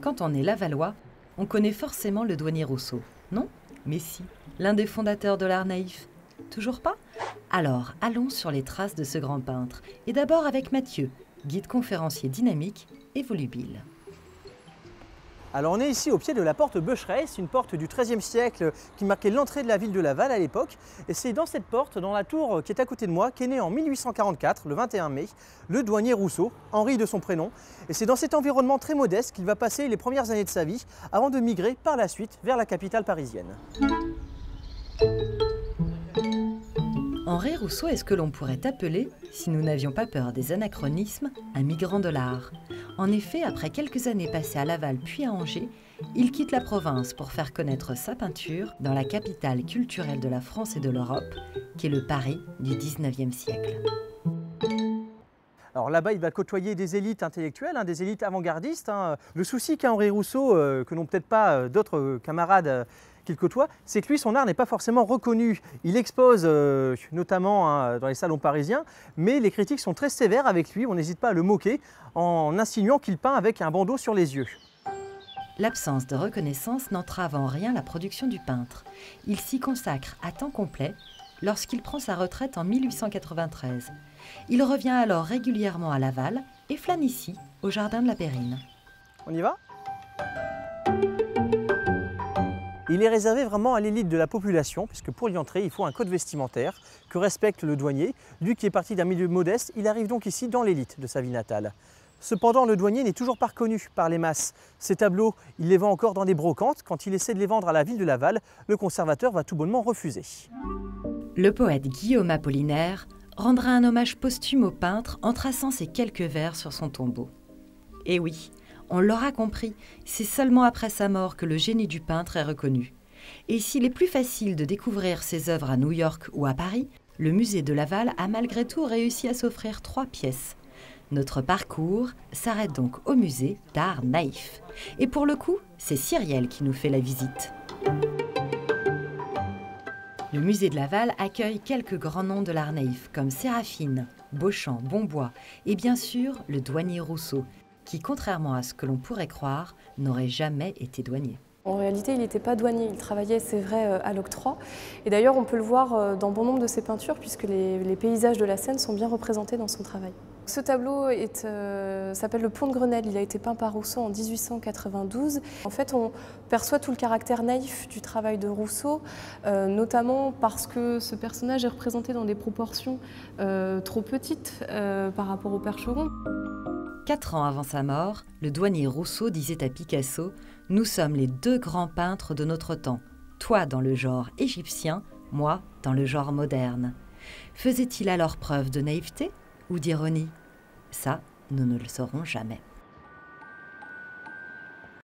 Quand on est lavallois, on connaît forcément le douanier Rousseau, non? Mais si, l'un des fondateurs de l'art naïf. Toujours pas? Alors, allons sur les traces de ce grand peintre, et d'abord avec Mathieu, guide conférencier dynamique et volubile. Alors on est ici au pied de la porte Becheresse, une porte du XIIIe siècle qui marquait l'entrée de la ville de Laval à l'époque. Et c'est dans cette porte, dans la tour qui est à côté de moi, qu'est né en 1844, le 21 mai, le douanier Rousseau, Henri de son prénom. Et c'est dans cet environnement très modeste qu'il va passer les premières années de sa vie, avant de migrer par la suite vers la capitale parisienne. Henri Rousseau est ce que l'on pourrait appeler, si nous n'avions pas peur des anachronismes, un migrant de l'art. En effet, après quelques années passées à Laval puis à Angers, il quitte la province pour faire connaître sa peinture dans la capitale culturelle de la France et de l'Europe, qui est le Paris du XIXe siècle. Alors là-bas, il va côtoyer des élites intellectuelles, des élites avant-gardistes. Le souci qu'a Henri Rousseau, que n'ont peut-être pas d'autres camarades qu'il côtoie, c'est que lui, son art n'est pas forcément reconnu. Il expose notamment dans les salons parisiens, mais les critiques sont très sévères avec lui. On n'hésite pas à le moquer en insinuant qu'il peint avec un bandeau sur les yeux. L'absence de reconnaissance n'entrave en rien la production du peintre. Il s'y consacre à temps complet lorsqu'il prend sa retraite en 1893. Il revient alors régulièrement à Laval et flâne ici, au jardin de la Périne. On y va ? Il est réservé vraiment à l'élite de la population, puisque pour y entrer, il faut un code vestimentaire que respecte le douanier. Lui qui est parti d'un milieu modeste, il arrive donc ici dans l'élite de sa ville natale. Cependant, le douanier n'est toujours pas reconnu par les masses. Ses tableaux, il les vend encore dans des brocantes. Quand il essaie de les vendre à la ville de Laval, le conservateur va tout bonnement refuser. Le poète Guillaume Apollinaire rendra un hommage posthume au peintre en traçant ces quelques vers sur son tombeau. Et oui, on l'aura compris, c'est seulement après sa mort que le génie du peintre est reconnu. Et s'il est plus facile de découvrir ses œuvres à New York ou à Paris, le musée de Laval a malgré tout réussi à s'offrir 3 pièces. Notre parcours s'arrête donc au musée d'art naïf. Et pour le coup, c'est Cyrielle qui nous fait la visite. Le musée de Laval accueille quelques grands noms de l'art naïf comme Séraphine, Beauchamp, Bonbois et bien sûr le douanier Rousseau, qui, contrairement à ce que l'on pourrait croire, n'aurait jamais été douanier. En réalité, il n'était pas douanier, il travaillait, c'est vrai, à l'octroi. Et d'ailleurs, on peut le voir dans bon nombre de ses peintures, puisque les paysages de la Seine sont bien représentés dans son travail. Ce tableau s'appelle le Pont de Grenelle, il a été peint par Rousseau en 1892. En fait, on perçoit tout le caractère naïf du travail de Rousseau, notamment parce que ce personnage est représenté dans des proportions trop petites par rapport au percheron. 4 ans avant sa mort, le douanier Rousseau disait à Picasso « Nous sommes les 2 grands peintres de notre temps, toi dans le genre égyptien, moi dans le genre moderne. » Faisait-il alors preuve de naïveté ou d'ironie? Ça, nous ne le saurons jamais.